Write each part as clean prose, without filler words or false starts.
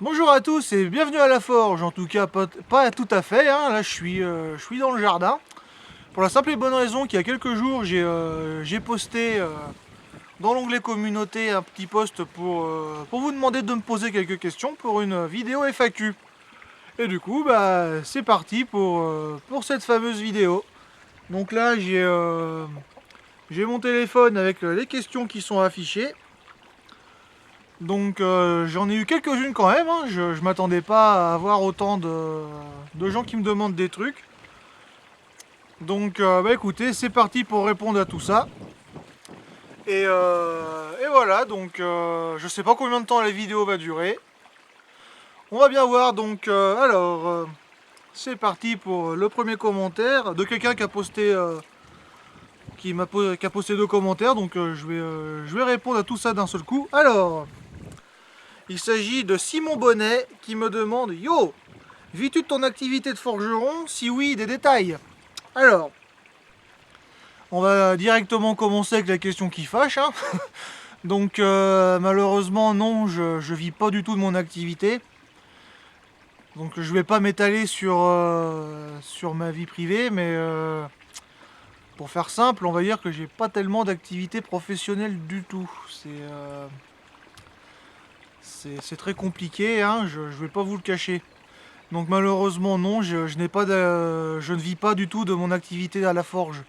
Bonjour à tous et bienvenue à la forge, en tout cas pas tout à fait, hein. Là je suis dans le jardin, pour la simple et bonne raison qu'il y a quelques jours j'ai posté dans l'onglet communauté un petit post pour vous demander de me poser quelques questions pour une vidéo FAQ. Et du coup bah c'est parti pour cette fameuse vidéo. Donc là j'ai mon téléphone avec les questions qui sont affichées. Donc j'en ai eu quelques-unes quand même, hein. Je m'attendais pas à avoir autant de gens qui me demandent des trucs. Donc bah écoutez, c'est parti pour répondre à tout ça. Et voilà, donc je sais pas combien de temps la vidéo va durer. On va bien voir, donc c'est parti pour le premier commentaire de quelqu'un qui a posté qui a posté deux commentaires, donc je vais répondre à tout ça d'un seul coup. Alors, il s'agit de Simon Bonnet qui me demande: Yo, vis-tu de ton activité de forgeron? Si oui, des détails. Alors, on va directement commencer avec la question qui fâche, hein. Donc malheureusement non, je vis pas du tout de mon activité. Donc je vais pas m'étaler sur ma vie privée, mais pour faire simple, on va dire que j'ai pas tellement d'activité professionnelle du tout. C'est très compliqué, hein, je vais pas vous le cacher. Donc malheureusement non, je ne vis pas du tout de mon activité à la forge.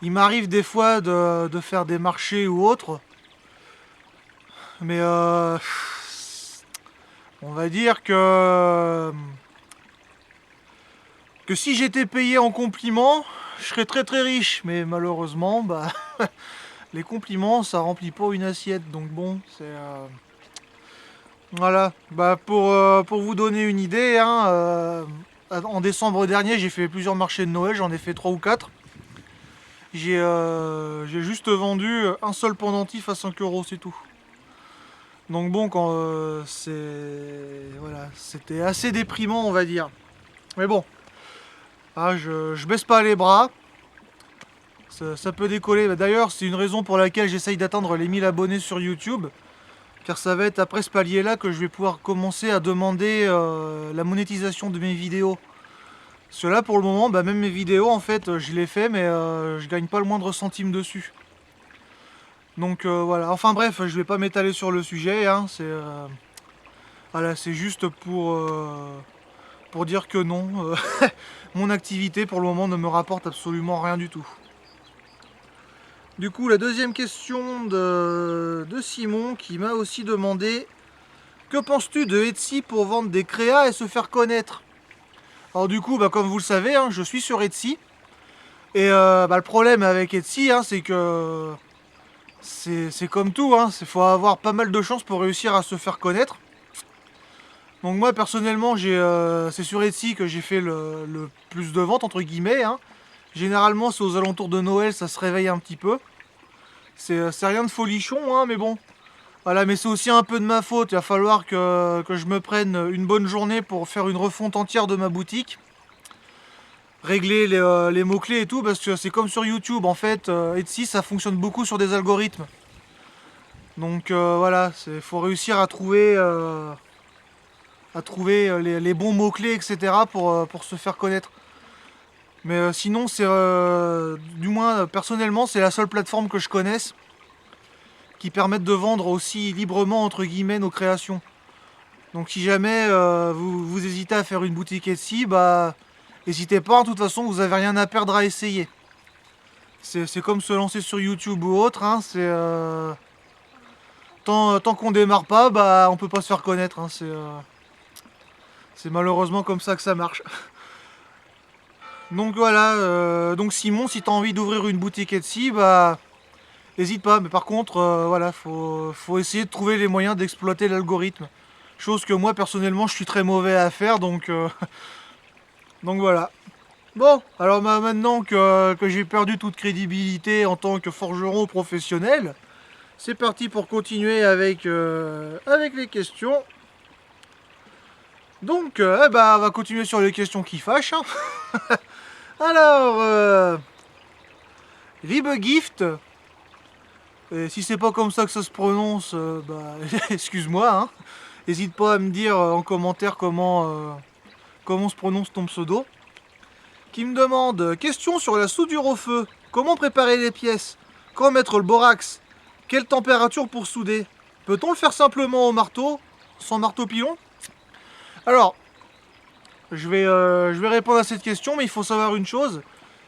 Il m'arrive des fois de faire des marchés ou autres, mais on va dire que si j'étais payé en compliments, je serais très très riche. Mais malheureusement, bah, les compliments, ça remplit pas une assiette. Donc bon, voilà. Bah, pour vous donner une idée, hein, en décembre dernier, j'ai fait plusieurs marchés de Noël, j'en ai fait 3 ou 4. J'ai juste vendu un seul pendentif à 5 euros, c'est tout. Donc bon, voilà, c'était assez déprimant, on va dire. Mais bon, je baisse pas les bras. Ça peut décoller. D'ailleurs, c'est une raison pour laquelle j'essaye d'atteindre les 1000 abonnés sur YouTube. Car ça va être après ce palier-là que je vais pouvoir commencer à demander la monétisation de mes vidéos. Parce que là, pour le moment, bah, même mes vidéos, en fait, je les fais, mais je gagne pas le moindre centime dessus. Donc voilà. Enfin bref, je vais pas m'étaler sur le sujet, hein. Voilà, c'est juste pour dire que non. Mon activité, pour le moment, ne me rapporte absolument rien du tout. Du coup, la deuxième question de Simon qui m'a aussi demandé: que penses-tu de Etsy pour vendre des créas et se faire connaître? Alors du coup, bah, comme vous le savez, hein, je suis sur Etsy. Et bah, le problème avec Etsy, hein, c'est que c'est comme tout, hein, il faut avoir pas mal de chance pour réussir à se faire connaître. Donc moi personnellement, c'est sur Etsy que j'ai fait le plus de ventes entre guillemets, hein. Généralement c'est aux alentours de Noël, ça se réveille un petit peu. C'est rien de folichon, hein, mais bon. Voilà, mais c'est aussi un peu de ma faute. Il va falloir que je me prenne une bonne journée pour faire une refonte entière de ma boutique. Régler les mots-clés et tout, parce que c'est comme sur YouTube. En fait, Etsy, ça fonctionne beaucoup sur des algorithmes. Donc voilà, il faut réussir à trouver les bons mots-clés, etc. Pour se faire connaître. Mais sinon, du moins personnellement, c'est la seule plateforme que je connaisse qui permette de vendre aussi librement, entre guillemets, nos créations. Donc si jamais vous hésitez à faire une boutique Etsy, bah n'hésitez pas, de toute façon vous avez rien à perdre à essayer. C'est comme se lancer sur YouTube ou autre, hein, tant qu'on démarre pas, bah on peut pas se faire connaître, hein, c'est malheureusement comme ça que ça marche. Donc voilà, donc Simon, si tu as envie d'ouvrir une boutique Etsy, bah n'hésite pas, mais par contre, voilà, faut essayer de trouver les moyens d'exploiter l'algorithme. Chose que moi personnellement je suis très mauvais à faire, donc voilà. Bon, alors maintenant que j'ai perdu toute crédibilité en tant que forgeron professionnel, c'est parti pour continuer avec les questions. Donc, eh ben, on va continuer sur les questions qui fâchent, hein. Alors, Libegift, et si c'est pas comme ça que ça se prononce, bah, excuse-moi, hein. n'hésite pas à me dire en commentaire comment se prononce ton pseudo. Qui me demande, question sur la soudure au feu. Comment préparer les pièces? Quand mettre le borax? Quelle température pour souder? Peut-on le faire simplement au marteau, sans marteau pilon? Alors, je vais répondre à cette question, mais il faut savoir une chose,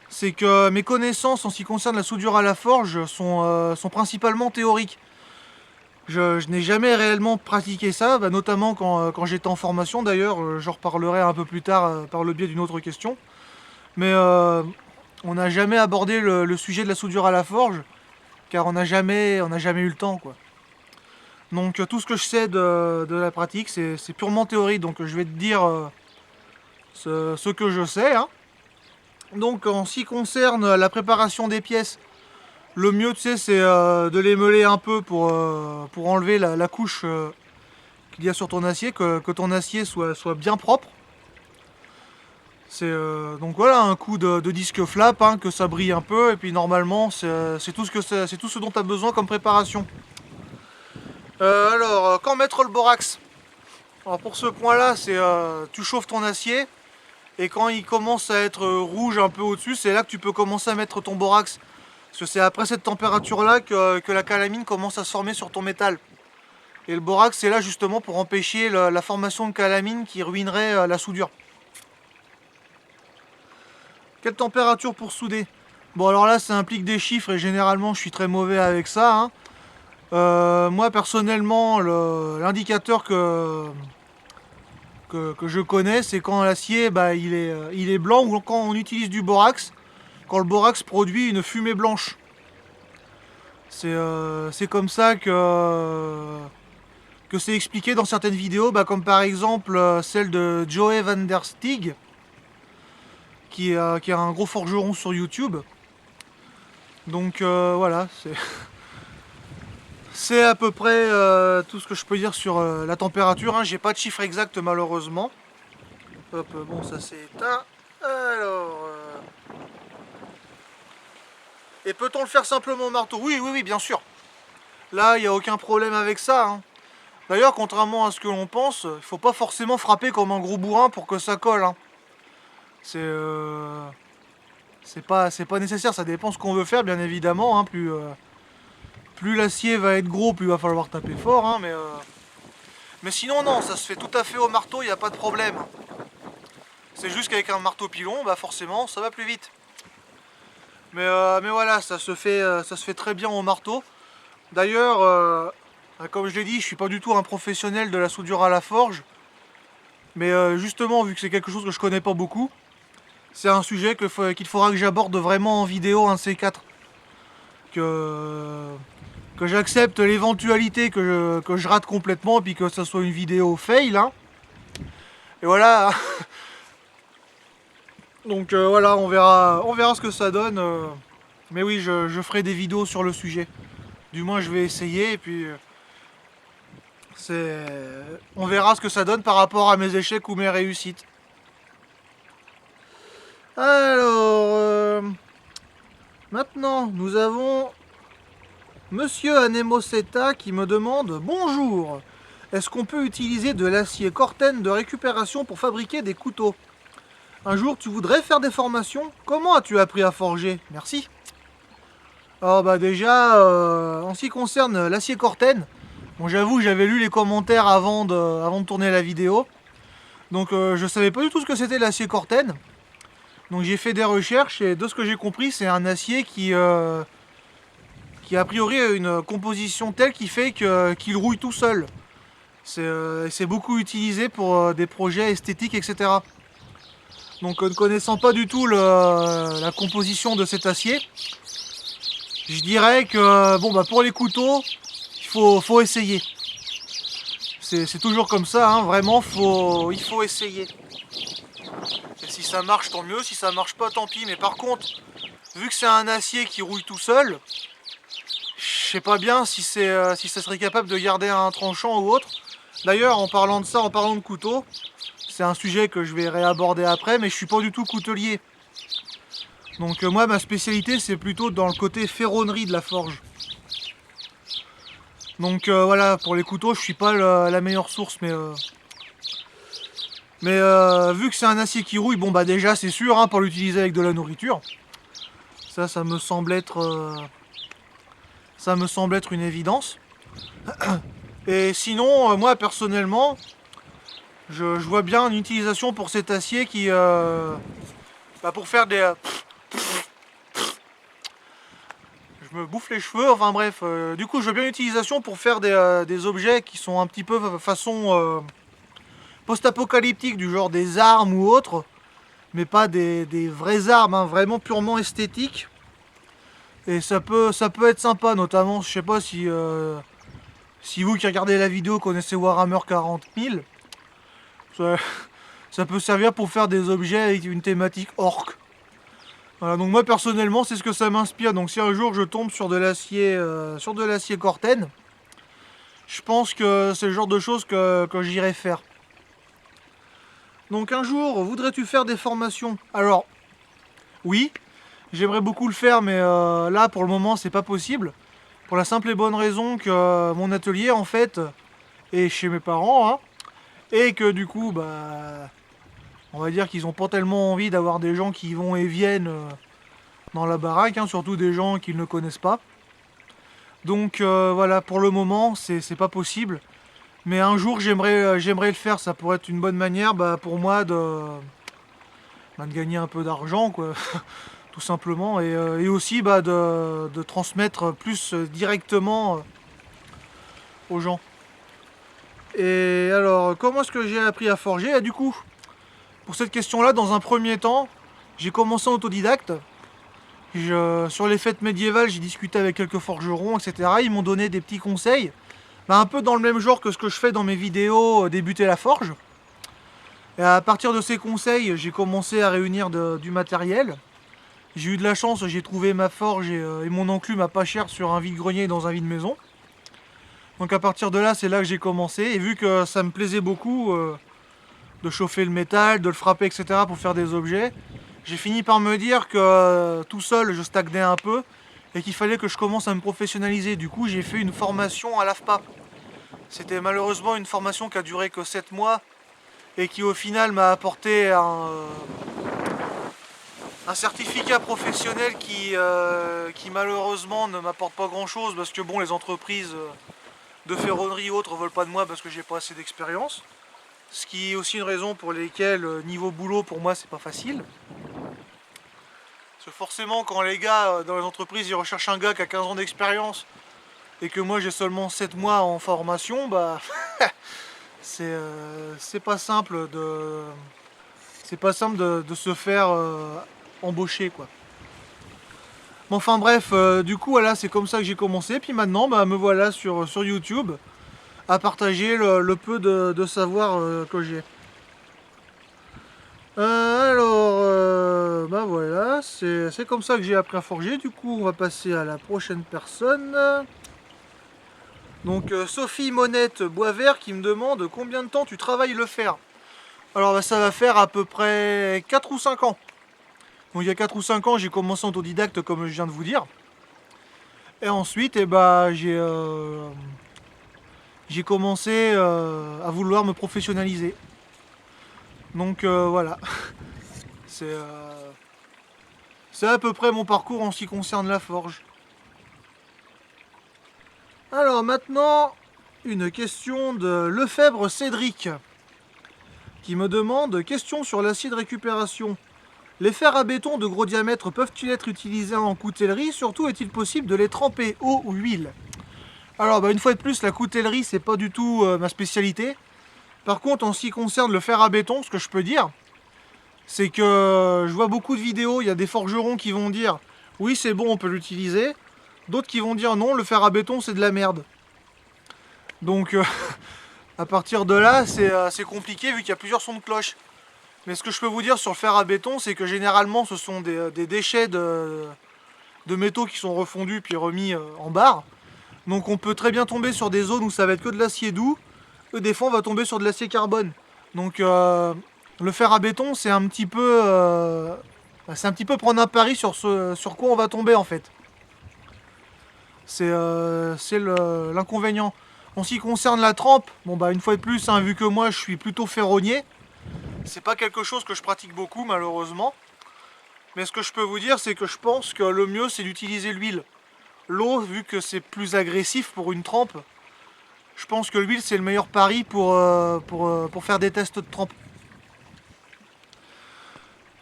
c'est que mes connaissances en ce qui concerne la soudure à la forge sont principalement théoriques. Je n'ai jamais réellement pratiqué ça, notamment quand j'étais en formation d'ailleurs, j'en reparlerai un peu plus tard par le biais d'une autre question. Mais on n'a jamais abordé le sujet de la soudure à la forge, car on n'a jamais eu le temps, quoi. Donc tout ce que je sais de la pratique, c'est purement théorique, donc je vais te dire ce que je sais, hein. Donc en ce qui concerne la préparation des pièces, le mieux, tu sais, c'est de les meuler un peu pour enlever la couche qu'il y a sur ton acier, que ton acier soit bien propre. C'est donc voilà, un coup de disque flap, hein, que ça brille un peu, et puis normalement c'est tout ce dont tu as besoin comme préparation. Alors, quand mettre le borax? Alors pour ce point-là, c'est tu chauffes ton acier, et quand il commence à être rouge un peu au-dessus, c'est là que tu peux commencer à mettre ton borax. Parce que c'est après cette température-là que la calamine commence à se former sur ton métal. Et le borax, c'est là justement pour empêcher la formation de calamine qui ruinerait la soudure. Quelle température pour souder? Bon, alors là, ça implique des chiffres et généralement, je suis très mauvais avec ça, hein. Moi, personnellement, l'indicateur que je connais, c'est quand l'acier il est blanc, ou quand on utilise du borax, quand le borax produit une fumée blanche. C'est comme ça que c'est expliqué dans certaines vidéos, comme par exemple celle de Joey Van Der Stig, qui est un gros forgeron sur YouTube. Donc voilà, c'est à peu près tout ce que je peux dire sur la température, hein. J'ai pas de chiffre exact malheureusement. Hop, bon, ça c'est éteint. Alors... Et peut-on le faire simplement au marteau? Oui, oui, oui, bien sûr. Là, il n'y a aucun problème avec ça, hein. D'ailleurs, contrairement à ce que l'on pense, il faut pas forcément frapper comme un gros bourrin pour que ça colle, hein. C'est pas nécessaire, ça dépend ce qu'on veut faire, bien évidemment, hein. Plus l'acier va être gros, plus il va falloir taper fort, hein, mais sinon non, ça se fait tout à fait au marteau, il n'y a pas de problème. C'est juste qu'avec un marteau pilon, forcément, ça va plus vite. Mais voilà, ça se fait très bien au marteau. D'ailleurs, comme je l'ai dit, je suis pas du tout un professionnel de la soudure à la forge. Mais justement, vu que c'est quelque chose que je connais pas beaucoup, c'est un sujet qu'il faudra que j'aborde vraiment en vidéo, un de ces quatre. Que j'accepte l'éventualité que je rate complètement, et puis que ça soit une vidéo fail, hein. Et voilà. Donc voilà, on verra ce que ça donne. Mais oui, je ferai des vidéos sur le sujet. Du moins, je vais essayer, et puis on verra ce que ça donne par rapport à mes échecs ou mes réussites. Alors, maintenant, nous avons Monsieur Anemoseta qui me demande: bonjour, est-ce qu'on peut utiliser de l'acier Corten de récupération pour fabriquer des couteaux? Un jour, tu voudrais faire des formations? Comment as-tu appris à forger? Merci. Alors déjà, en ce qui concerne l'acier Corten, bon, j'avoue, j'avais lu les commentaires avant de tourner la vidéo. Donc je savais pas du tout ce que c'était l'acier Corten. Donc j'ai fait des recherches, et de ce que j'ai compris, c'est un acier qui a priori une composition telle qui fait qu'il rouille tout seul. C'est beaucoup utilisé pour des projets esthétiques, etc. Donc ne connaissant pas du tout la composition de cet acier, je dirais que pour les couteaux, il faut essayer. C'est toujours comme ça, hein, vraiment, il faut essayer. Et si ça marche, tant mieux, si ça marche pas, tant pis. Mais par contre, vu que c'est un acier qui rouille tout seul, je sais pas bien si ça serait capable de garder un tranchant ou autre. D'ailleurs, en parlant de couteau, c'est un sujet que je vais réaborder après, mais je suis pas du tout coutelier. Donc moi, ma spécialité, c'est plutôt dans le côté ferronnerie de la forge. Donc voilà, pour les couteaux, je suis pas la meilleure source, mais vu que c'est un acier qui rouille, bon bah déjà c'est sûr, hein, pour l'utiliser avec de la nourriture. Ça me semble être une évidence. Et sinon, moi personnellement, je vois bien une utilisation pour cet acier qui, bah, pour faire des, je me bouffe les cheveux, enfin bref. Du coup, je veux bien une utilisation pour faire des objets qui sont un petit peu façon post-apocalyptique, du genre des armes ou autres, mais pas des vraies armes, hein, vraiment purement esthétiques. Et ça peut être sympa, notamment, je sais pas si vous qui regardez la vidéo connaissez Warhammer 40 000, ça, ça peut servir pour faire des objets avec une thématique orc. Voilà, donc moi personnellement c'est ce que ça m'inspire. Donc si un jour je tombe sur de l'acier Corten, je pense que c'est le genre de choses que j'irai faire. Donc un jour, voudrais-tu faire des formations? Alors oui, j'aimerais beaucoup le faire, mais là pour le moment c'est pas possible. Pour la simple et bonne raison que mon atelier en fait est chez mes parents, hein, et que du coup bah on va dire qu'ils ont pas tellement envie d'avoir des gens qui vont et viennent dans la baraque, hein, surtout des gens qu'ils ne connaissent pas. Donc voilà, pour le moment, c'est pas possible. Mais un jour, j'aimerais le faire. Ça pourrait être une bonne manière bah, pour moi de gagner un peu d'argent, quoi, tout simplement. Et aussi bah, de transmettre plus directement aux gens. Et alors, comment est-ce que j'ai appris à forger? Et du coup, pour cette question-là, dans un premier temps, j'ai commencé en autodidacte. Sur les fêtes médiévales, j'ai discuté avec quelques forgerons, etc. Ils m'ont donné des petits conseils, bah, un peu dans le même genre que ce que je fais dans mes vidéos débuter la forge. Et à partir de ces conseils, j'ai commencé à réunir du matériel. J'ai eu de la chance, j'ai trouvé ma forge et mon enclume à pas cher sur un vide-grenier dans un vide-maison. Donc à partir de là, c'est là que j'ai commencé. Et vu que ça me plaisait beaucoup de chauffer le métal, de le frapper, etc. pour faire des objets, j'ai fini par me dire que tout seul je stagnais un peu et qu'il fallait que je commence à me professionnaliser. Du coup j'ai fait une formation à l'AFPA. C'était malheureusement une formation qui a duré que 7 mois et qui au final m'a apporté un certificat professionnel qui malheureusement ne m'apporte pas grand chose parce que bon, les entreprises de ferronnerie ou autres veulent pas de moi parce que j'ai pas assez d'expérience. Ce qui est aussi une raison pour lesquelles niveau boulot pour moi c'est pas facile. Parce que forcément quand les gars dans les entreprises ils recherchent un gars qui a 15 ans d'expérience et que moi j'ai seulement 7 mois en formation, bah c'est pas simple de se faire embaucher quoi. Bon, enfin bref, du coup voilà c'est comme ça que j'ai commencé, puis maintenant bah, me voilà sur YouTube à partager le peu de savoir que j'ai. Bah voilà, c'est comme ça que j'ai appris à forger. Du coup, on va passer à la prochaine personne. Donc, Sophie Monette Boisvert qui me demande combien de temps tu travailles le fer. Alors, bah, ça va faire à peu près 4 ou 5 ans. Donc, il y a 4 ou 5 ans, j'ai commencé en autodidacte, comme je viens de vous dire. Et ensuite, eh bah, j'ai commencé à vouloir me professionnaliser. Donc, voilà. C'est à peu près mon parcours en ce qui concerne la forge. Alors maintenant, une question de Lefebvre Cédric qui me demande question sur l'acier de récupération. Les fers à béton de gros diamètre peuvent-ils être utilisés en coutellerie? Surtout, est-il possible de les tremper eau ou huile? Alors, bah, une fois de plus, la coutellerie, c'est pas du tout ma spécialité. Par contre, en ce qui concerne le fer à béton, ce que je peux dire, c'est que je vois beaucoup de vidéos, il y a des forgerons qui vont dire oui c'est bon on peut l'utiliser, d'autres qui vont dire non le fer à béton c'est de la merde. Donc à partir de là c'est compliqué vu qu'il y a plusieurs sons de cloche. Mais ce que je peux vous dire sur le fer à béton c'est que généralement ce sont des déchets de métaux qui sont refondus puis remis en barre. Donc on peut très bien tomber sur des zones où ça va être que de l'acier doux, et des fois on va tomber sur de l'acier carbone. Donc le fer à béton, c'est un petit peu prendre un pari sur quoi on va tomber en fait. C'est l'inconvénient. En ce qui concerne la trempe, bon bah une fois de plus, hein, vu que moi je suis plutôt ferronnier, c'est pas quelque chose que je pratique beaucoup malheureusement. Mais ce que je peux vous dire, c'est que je pense que le mieux c'est d'utiliser l'huile. L'eau, vu que c'est plus agressif pour une trempe, je pense que l'huile c'est le meilleur pari pour faire des tests de trempe.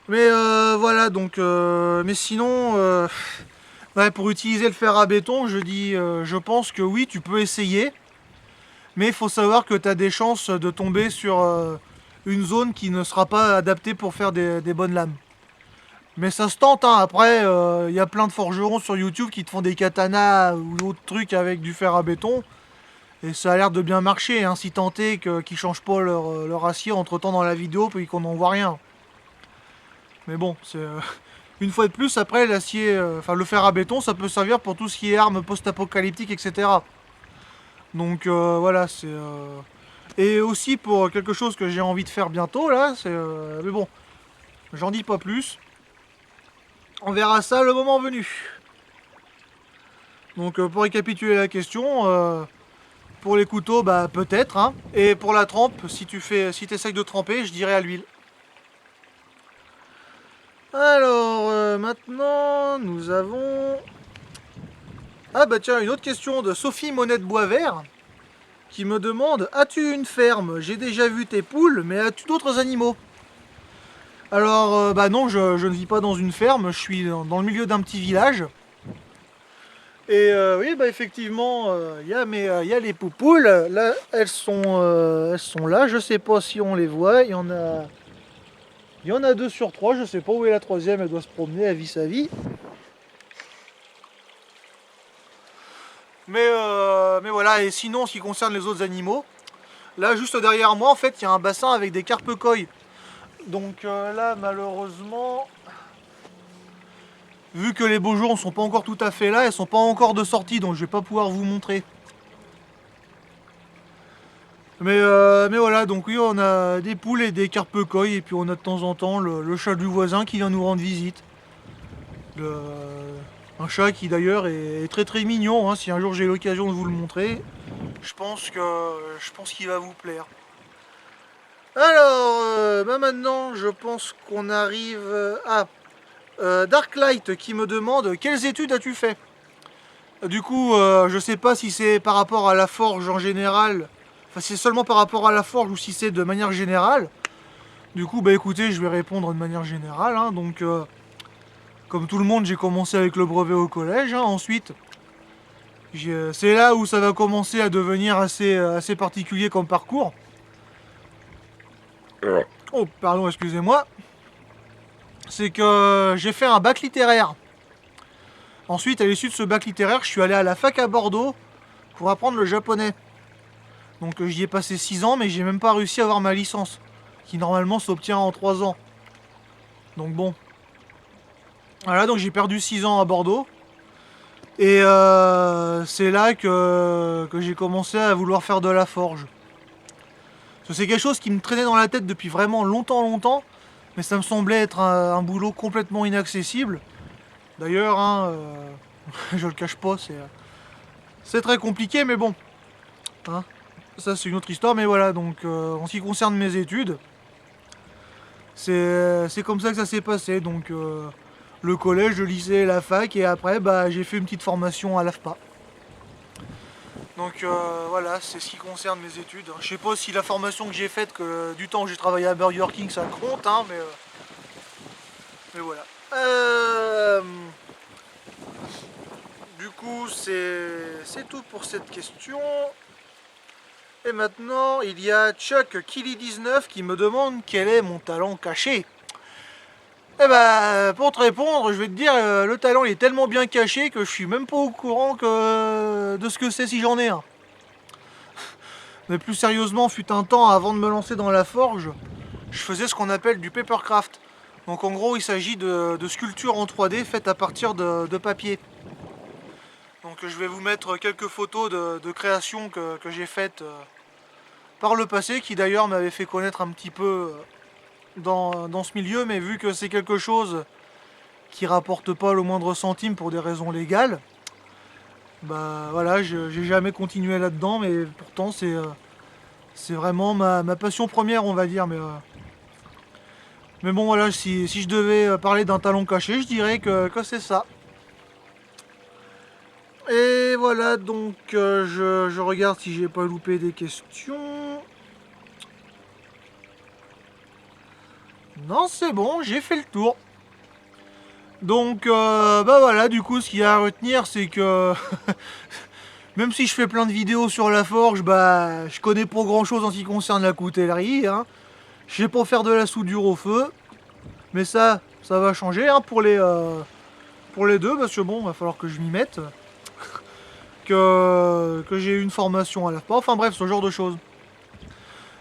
Mais voilà, donc, mais sinon, ouais, pour utiliser le fer à béton, je pense que oui, tu peux essayer, mais il faut savoir que tu as des chances de tomber sur une zone qui ne sera pas adaptée pour faire des bonnes lames. Mais ça se tente, hein. Après, il y a plein de forgerons sur YouTube qui te font des katanas ou d'autres trucs avec du fer à béton. Et ça a l'air de bien marcher, hein, si tant est qu'ils changent pas leur acier entre temps dans la vidéo puis qu'on n'en voit rien. Mais bon, c'est une fois de plus, après l'acier, enfin le fer à béton, ça peut servir pour tout ce qui est armes post-apocalyptiques, etc. Donc voilà, c'est. Et aussi pour quelque chose que j'ai envie de faire bientôt, là, c'est. Mais bon, j'en dis pas plus. On verra ça le moment venu. Donc pour récapituler la question, pour les couteaux, bah peut-être, hein. Et pour la trempe, si tu essayes de tremper, je dirais à l'huile. Alors maintenant, nous avons. Ah bah tiens, une autre question de Sophie Monette Boisvert qui me demande: as-tu une ferme? J'ai déjà vu tes poules, mais as-tu d'autres animaux? Alors bah non, je ne vis pas dans une ferme, je suis dans le milieu d'un petit village. Et oui, bah effectivement, il y a les poupoules. Là, elles sont là. Je sais pas si on les voit. Il y en a 2 sur 3. Je sais pas où est la troisième. Elle doit se promener, elle vit sa vie. Mais voilà. Et sinon, en ce qui concerne les autres animaux, là, juste derrière moi, en fait, il y a un bassin avec des carpe-koi. Donc là, malheureusement, vu que les beaux jours ne sont pas encore tout à fait là, elles sont pas encore de sortie, donc je vais pas pouvoir vous montrer. Mais voilà, donc oui, on a des poules et des carpe-koi, et puis on a de temps en temps le chat du voisin qui vient nous rendre visite. Le- un chat qui d'ailleurs est très très mignon, hein. Si un jour j'ai l'occasion de vous le montrer, je pense qu'il va vous plaire. Alors, bah maintenant, je pense qu'on arrive à Darklight qui me demande: quelles études as-tu fait? Du coup, je sais pas si c'est par rapport à la forge en général, enfin si c'est seulement par rapport à la forge ou si c'est de manière générale. Du coup, bah écoutez, je vais répondre de manière générale, hein. Donc, comme tout le monde, j'ai commencé avec le brevet au collège, hein. Ensuite, c'est là où ça va commencer à devenir assez particulier comme parcours. Oh, pardon, excusez-moi. C'est que j'ai fait un bac littéraire. Ensuite, à l'issue de ce bac littéraire, je suis allé à la fac à Bordeaux pour apprendre le japonais. Donc j'y ai passé 6 ans, mais j'ai même pas réussi à avoir ma licence, qui normalement s'obtient en 3 ans. Donc bon. Voilà, donc j'ai perdu 6 ans à Bordeaux. Et c'est là que j'ai commencé à vouloir faire de la forge. Parce que c'est quelque chose qui me traînait dans la tête depuis vraiment longtemps, mais ça me semblait être un boulot complètement inaccessible. D'ailleurs, hein, je le cache pas, c'est très compliqué, mais bon. Hein, ça c'est une autre histoire, mais voilà, donc en ce qui concerne mes études, c'est comme ça que ça s'est passé. Donc le collège, le lycée, la fac, et après bah, j'ai fait une petite formation à l'AFPA. Donc voilà, c'est ce qui concerne mes études. Je sais pas si la formation que j'ai faite, que du temps où j'ai travaillé à Burger King, ça compte, hein, mais voilà. Du coup, c'est tout pour cette question. Et maintenant, il y a Chuck Killy19 qui me demande quel est mon talent caché. Eh ben, pour te répondre, je vais te dire, le talent il est tellement bien caché que je suis même pas au courant de ce que c'est si j'en ai un. Mais plus sérieusement, fut un temps, avant de me lancer dans la forge, je faisais ce qu'on appelle du papercraft. Donc en gros, il s'agit de sculptures en 3D faites à partir de papier. Donc je vais vous mettre quelques photos de créations que j'ai faites par le passé, qui d'ailleurs m'avait fait connaître un petit peu dans ce milieu, mais vu que c'est quelque chose qui rapporte pas le moindre centime pour des raisons légales, bah voilà, j'ai jamais continué là-dedans, mais pourtant c'est vraiment ma passion première, on va dire. Mais bon, voilà, si je devais parler d'un talent caché, je dirais que c'est ça. Et voilà, donc je regarde si j'ai pas loupé des questions. Non, c'est bon, j'ai fait le tour. Donc, bah voilà, du coup, ce qu'il y a à retenir, c'est que même si je fais plein de vidéos sur la forge, bah je connais pas grand chose en ce qui concerne la coutellerie. Hein. Je sais pas faire de la soudure au feu, mais ça va changer hein, pour les deux, parce que bon, va falloir que je m'y mette. Que j'ai eu une formation à l'AFPA, enfin bref, ce genre de choses.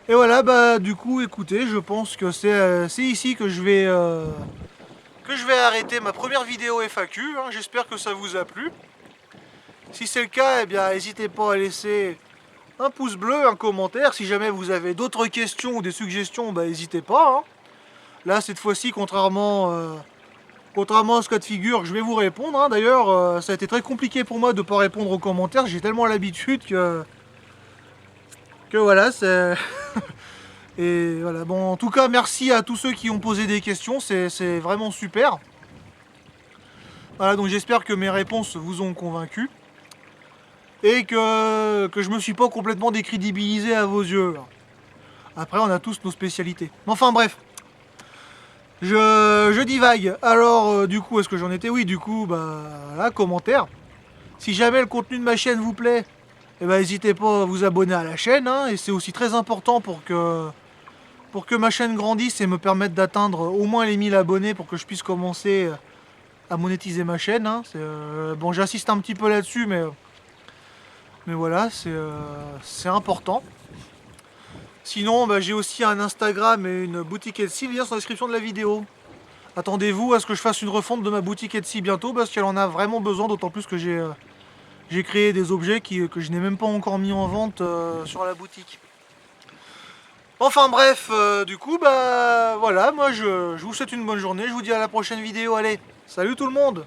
Et voilà, bah du coup, écoutez, je pense que c'est ici que je vais arrêter ma première vidéo FAQ. Hein. J'espère que ça vous a plu. Si c'est le cas, eh bien, n'hésitez pas à laisser un pouce bleu, un commentaire. Si jamais vous avez d'autres questions ou des suggestions, bah n'hésitez pas. Hein. Là, cette fois-ci, contrairement à ce cas de figure, je vais vous répondre. Hein. D'ailleurs, ça a été très compliqué pour moi de ne pas répondre aux commentaires. J'ai tellement l'habitude que voilà, c'est... Et voilà, bon, en tout cas, merci à tous ceux qui ont posé des questions, c'est vraiment super. Voilà, donc j'espère que mes réponses vous ont convaincu. Et que je me suis pas complètement décrédibilisé à vos yeux. Après, on a tous nos spécialités. Enfin bref, je divague. Alors, du coup, est-ce que j'en étais? Oui, du coup, bah, voilà, commentaire. Si jamais le contenu de ma chaîne vous plaît, eh ben, n'hésitez pas à vous abonner à la chaîne. Hein, et c'est aussi très important pour que ma chaîne grandisse et me permette d'atteindre au moins les 1000 abonnés pour que je puisse commencer à monétiser ma chaîne. Hein. Bon, j'insiste un petit peu là-dessus, mais voilà, c'est important. Sinon, bah, j'ai aussi un Instagram et une boutique Etsy, lien dans la description de la vidéo. Attendez-vous à ce que je fasse une refonte de ma boutique Etsy bientôt parce qu'elle en a vraiment besoin, d'autant plus que j'ai créé des objets que je n'ai même pas encore mis en vente sur la boutique. Enfin bref, du coup, bah voilà, moi je vous souhaite une bonne journée, je vous dis à la prochaine vidéo, allez, salut tout le monde!